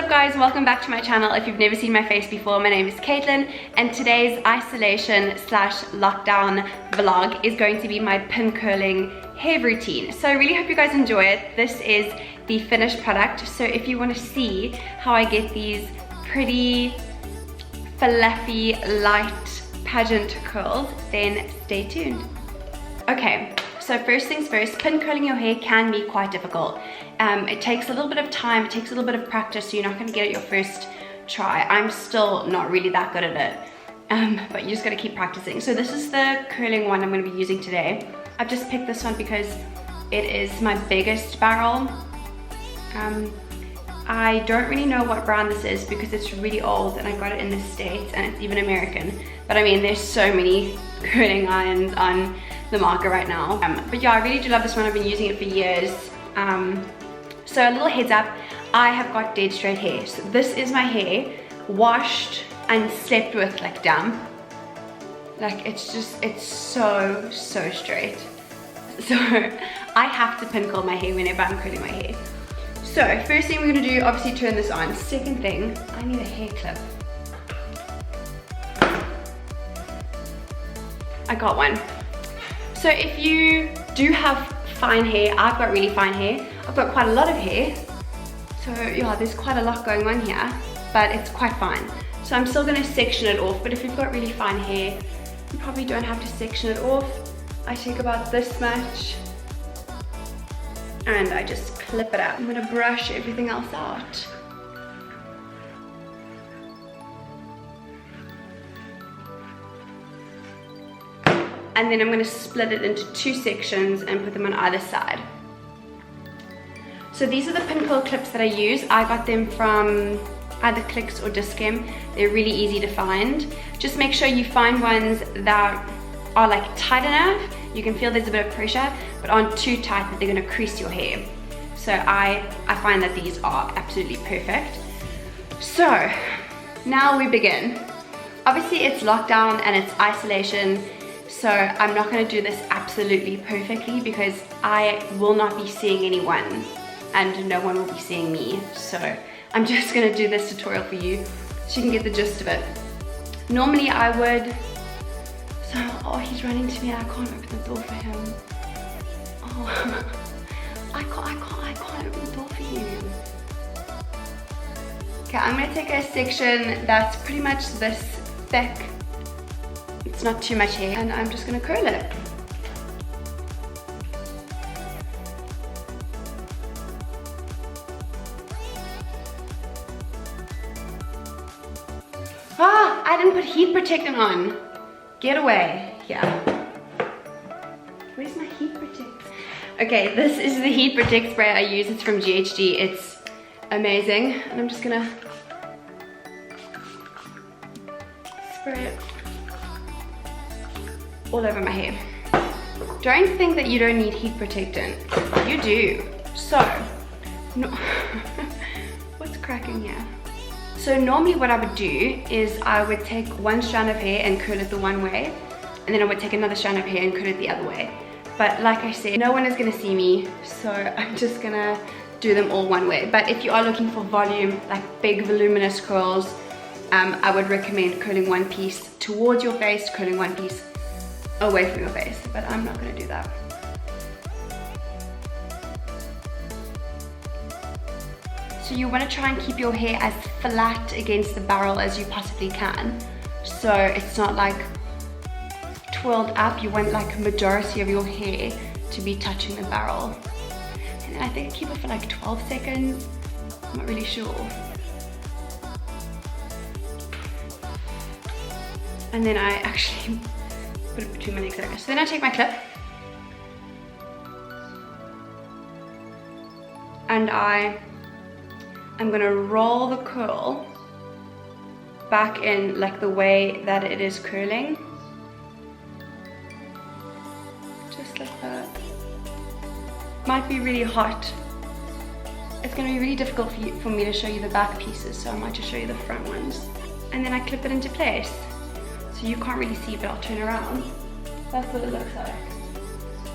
up guys, welcome back to my channel. If you've never seen my face before, my name is Caitlin and today's isolation slash lockdown vlog is going to be my pin curling hair routine. So I really hope you guys enjoy it. This is the finished product, so if you want to see how I get these pretty fluffy light pageant curls, then stay tuned. Okay, so first things first, pin curling your hair can be quite difficult. It takes a little bit of time, it takes a little bit of practice, so you're not going to get it your first try. I'm still not really that good at it, but you just got to keep practicing. So this is the curling one I'm going to be using today. I've just picked this one because it is my biggest barrel. I don't really know what brand this is because it's really old and I got it in the States and it's even American. But I mean, there's so many curling irons on the market right now. But yeah, I really do love this one. I've been using it for years. So a little heads up, I have got dead straight hair. So this is my hair, washed and slept with like damp. Like it's so straight. So I have to pin curl my hair whenever I'm curling my hair. So first thing we're gonna do, obviously turn this on. Second thing, I need a hair clip. I got one. So if you do have fine hair, I've got really fine hair. I've got quite a lot of hair. So yeah, there's quite a lot going on here, but it's quite fine. So I'm still gonna section it off, but if you've got really fine hair, you probably don't have to section it off. I take about this much and I just clip it up. I'm gonna brush everything else out. And then I'm going to split it into two sections and put them on either side. So these are the pin curl clips that I use. I got them from either Clicks or Dischem. They're really easy to find. Just make sure you find ones that are like tight enough. You can feel there's a bit of pressure, but aren't too tight that they're going to crease your hair. So I find that these are absolutely perfect. So now we begin. Obviously it's lockdown and it's isolation. So I'm not going to do this absolutely perfectly because I will not be seeing anyone and no one will be seeing me. So I'm just going to do this tutorial for you so you can get the gist of it. Normally I would, oh, he's running to me and I can't open the door for him. Oh, I can't open the door for you. Okay, I'm going to take a section that's pretty much this thick. It's not too much hair, and I'm just going to curl it. Ah, I didn't put heat protectant on. Get away. Yeah. Where's my heat protect? Okay, this is the heat protect spray I use. It's from GHD. It's amazing. And I'm just going to spray it all over my hair. Don't think that you don't need heat protectant. You do. So, no. What's cracking here? So normally what I would do is I would take one strand of hair and curl it the one way, and then I would take another strand of hair and curl it the other way. But like I said, no one is gonna see me, so I'm just gonna do them all one way. But if you are looking for volume, like big voluminous curls, I would recommend curling one piece towards your face, curling one piece away from your face, but I'm not going to do that. So you want to try and keep your hair as flat against the barrel as you possibly can, so it's not like twirled up. You want like a majority of your hair to be touching the barrel, and then I think keep it for like 12 seconds. I'm not really sure. And then I actually put it between my legs there. So then I take my clip and I'm gonna roll the curl back in like the way that it is curling. Just like that. Might be really hot. It's gonna be really difficult for me to show you the back pieces, so I might just show you the front ones. And then I clip it into place. So you can't really see, but I'll turn around. That's what it looks like.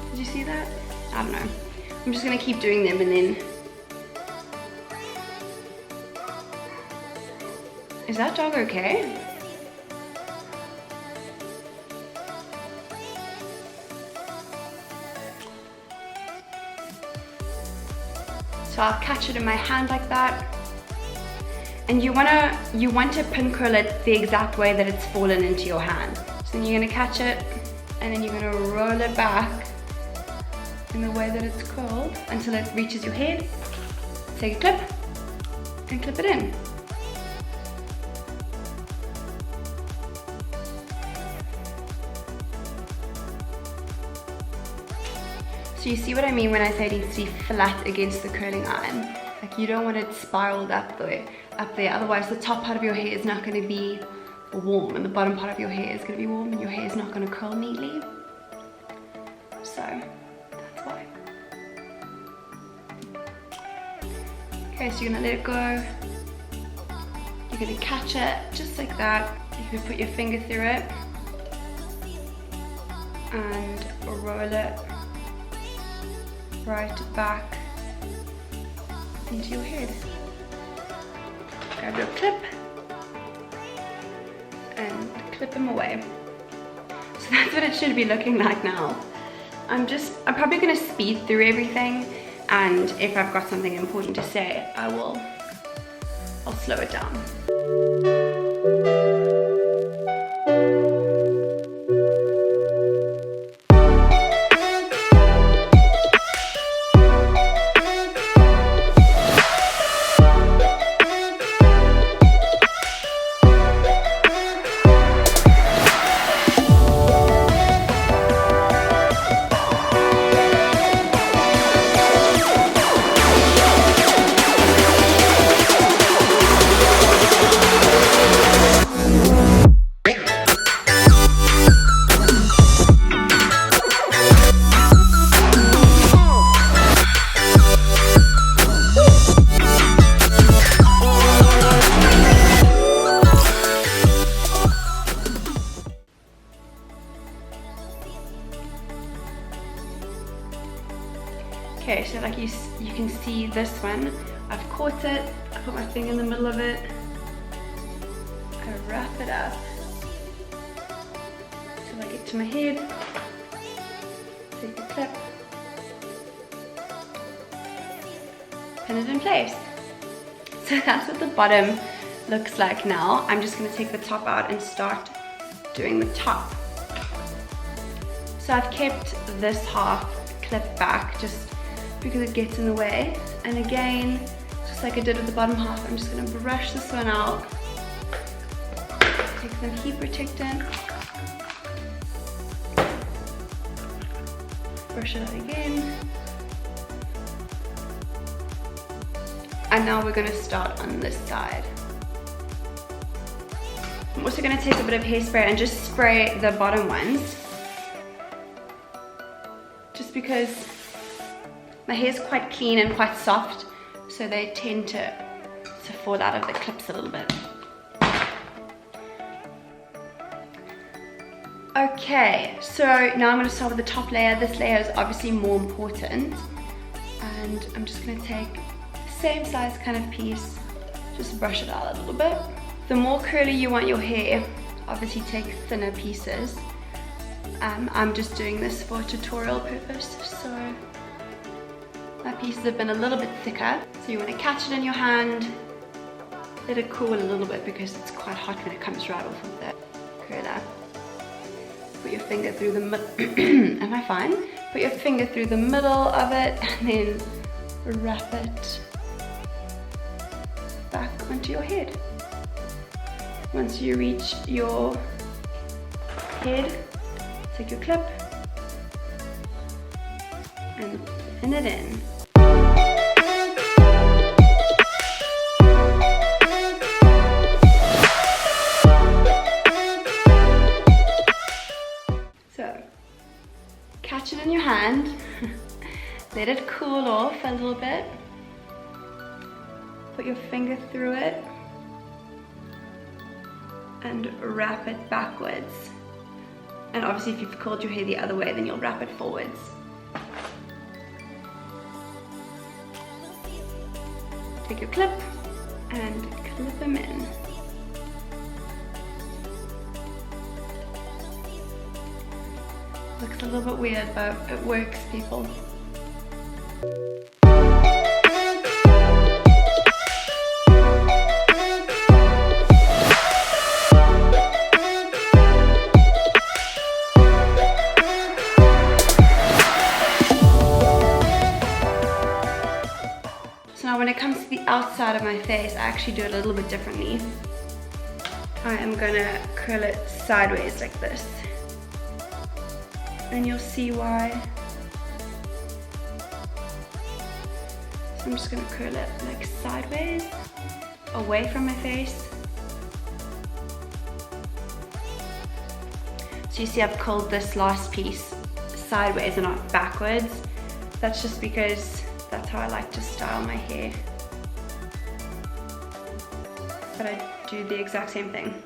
Did you see that? I don't know. I'm just gonna keep doing them and then Is that dog okay? So I'll catch it in my hand like that. And you want to pin curl it the exact way that it's fallen into your hand. So then you're gonna catch it and then you're gonna roll it back in the way that it's curled until it reaches your head. Take a clip and clip it in. So you see what I mean when I say it needs to be flat against the curling iron? Like you don't want it spiraled up there, otherwise the top part of your hair is not going to be warm and the bottom part of your hair is going to be warm and your hair is not going to curl neatly. So that's why. Okay, so you're going to let it go. You're going to catch it just like that. You can put your finger through it and roll it right back into your head. Grab your clip and clip them away. So that's what it should be looking like now. I'm probably going to speed through everything, and if I've got something important to say, I'll slow it down. Okay, so like you can see this one, I've caught it, I put my finger in the middle of it, I wrap it up till I get to my head, take the clip, pin it in place. So that's what the bottom looks like now. I'm just going to take the top out and start doing the top. So I've kept this half clipped back just because it gets in the way, and again, just like I did with the bottom half, I'm just going to brush this one out, take some heat protectant, brush it out again, and now we're going to start on this side. I'm also going to take a bit of hairspray and just spray the bottom ones, just because my hair is quite clean and quite soft, so they tend to fall out of the clips a little bit. Okay, so now I'm going to start with the top layer. This layer is obviously more important, and I'm just going to take the same size kind of piece, just brush it out a little bit. The more curly you want your hair, obviously take thinner pieces. I'm just doing this for tutorial purpose, so my pieces have been a little bit thicker. So you want to catch it in your hand, let it cool a little bit because it's quite hot when it comes right off of the curler. Put your finger through the middle, am I fine? Put your finger through the middle of it and then wrap it back onto your head. Once you reach your head, take your clip and pin it in. So, catch it in your hand, let it cool off a little bit, put your finger through it and wrap it backwards. And obviously if you've curled your hair the other way, then you'll wrap it forwards. Take your clip and clip them in. Looks a little bit weird, but it works, people. Now when it comes to the outside of my face, I actually do it a little bit differently. I am gonna curl it sideways like this. And you'll see why. So I'm just gonna curl it like sideways, away from my face. So you see I've curled this last piece sideways and not backwards. That's just because that's how I like to style my hair. But I do the exact same thing.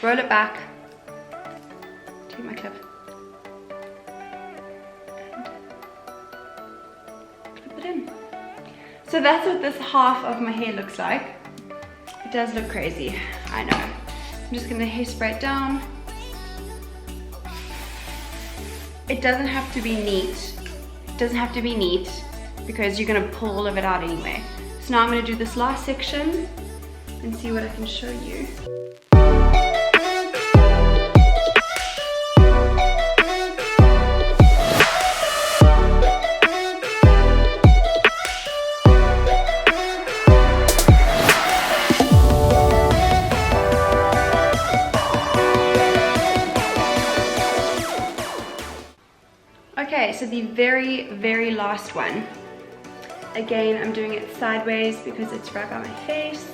Roll it back. Take my clip. And clip it in. So that's what this half of my hair looks like. It does look crazy, I know. I'm just gonna hairspray it down. It doesn't have to be neat. It doesn't have to be neat, because you're gonna pull all of it out anyway. So now I'm gonna do this last section and see what I can show you. Okay, so the very last one. Again, I'm doing it sideways because it's right by my face.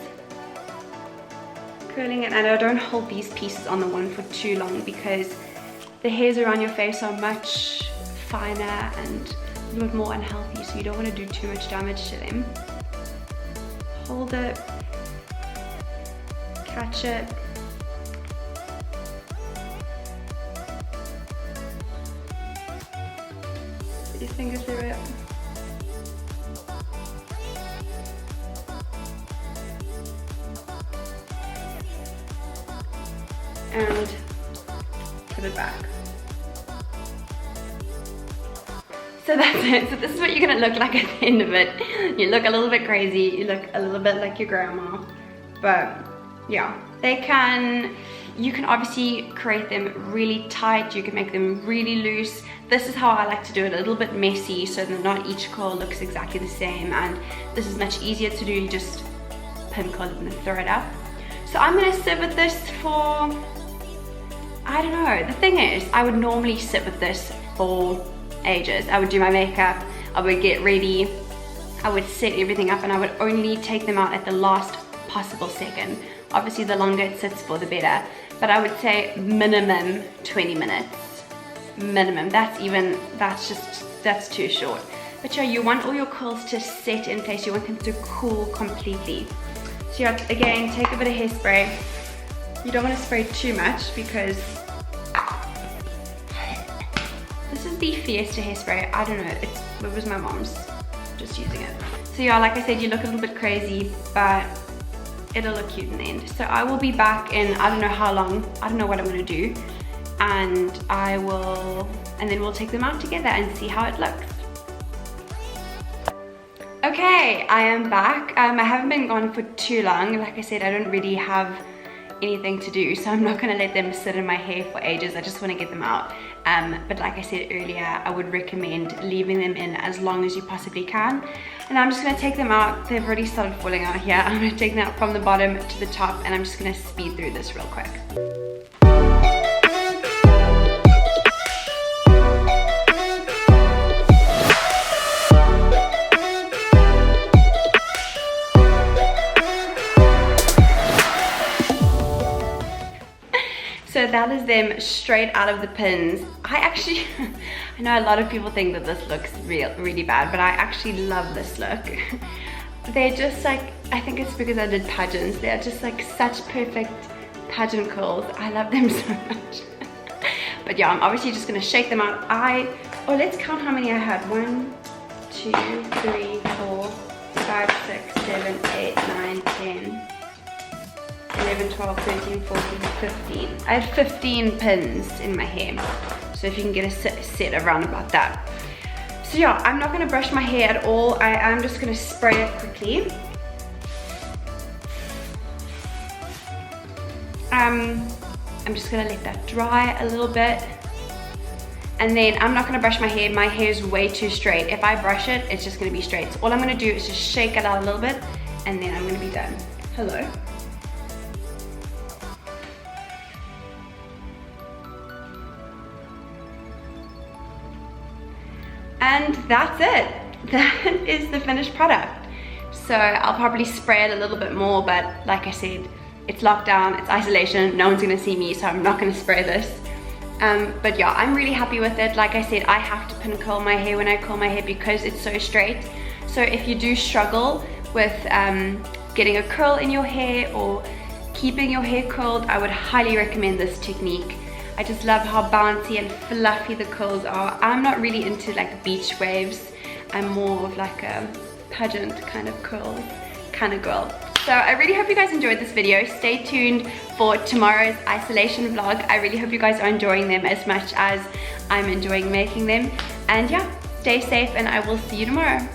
Curling it, and I don't hold these pieces on the one for too long because the hairs around your face are much finer and a little bit more unhealthy, so you don't want to do too much damage to them. Hold it, catch it. Put your finger through it. And put it back. So that's it. So this is what you're gonna look like at the end of it. You look a little bit crazy, you look a little bit like your grandma. But yeah, you can obviously create them really tight, you can make them really loose. This is how I like to do it, a little bit messy so that not each curl looks exactly the same, and this is much easier to do. You just pin curl it and throw it up. So I'm gonna sit with this for, I don't know. The thing is, I would normally sit with this for ages. I would do my makeup, I would get ready, I would set everything up, and I would only take them out at the last possible second. Obviously, the longer it sits for, the better. But I would say minimum 20 minutes. Minimum. That's too short. But yeah, you want all your curls to set in place. You want them to cool completely. So yeah, again, take a bit of hairspray. You don't want to spray too much because this is the Fiesta hairspray. I don't know, it was my mom's, just using it. So yeah, like I said, you look a little bit crazy, but it'll look cute in the end. So I will be back in, I don't know how long, I don't know what I'm gonna do, and then we'll take them out together and see how it looks. Okay, I am back. I haven't been gone for too long. Like I said, I don't really have anything to do, so I'm not gonna let them sit in my hair for ages. I just want to get them out. But like I said earlier, I would recommend leaving them in as long as you possibly can. And I'm just gonna take them out. They've already started falling out here. I'm gonna take them out from the bottom to the top, and I'm just gonna speed through this real quick. So that is them straight out of the pins. I know a lot of people think that this looks really bad, but I actually love this look. They're just like, I think it's because I did pageants. They're just like such perfect pageant curls. I love them so much. But yeah, I'm obviously just gonna shake them out. Let's count how many I had. 1, 2, 3, 4, 5, 6, 7, 8, 9, 10. 11, 12, 13, 14, 15. I had 15 pins in my hair. So if you can get a set around about that. So yeah, I'm not gonna brush my hair at all. I am just gonna spray it quickly. I'm just gonna let that dry a little bit. And then I'm not gonna brush my hair. My hair is way too straight. If I brush it, it's just gonna be straight. So all I'm gonna do is just shake it out a little bit, and then I'm gonna be done. Hello. And that's it. That is the finished product. So I'll probably spray it a little bit more, but like I said, it's lockdown, it's isolation, no one's gonna see me, so I'm not gonna spray this. But yeah, I'm really happy with it. Like I said, I have to pin curl my hair when I curl my hair because it's so straight. So if you do struggle with getting a curl in your hair or keeping your hair curled, I would highly recommend this technique. I just love how bouncy and fluffy the curls are. I'm not really into like beach waves. I'm more of like a pageant kind of curl kind of girl. So I really hope you guys enjoyed this video. Stay tuned for tomorrow's isolation vlog. I really hope you guys are enjoying them as much as I'm enjoying making them. And yeah, stay safe and I will see you tomorrow.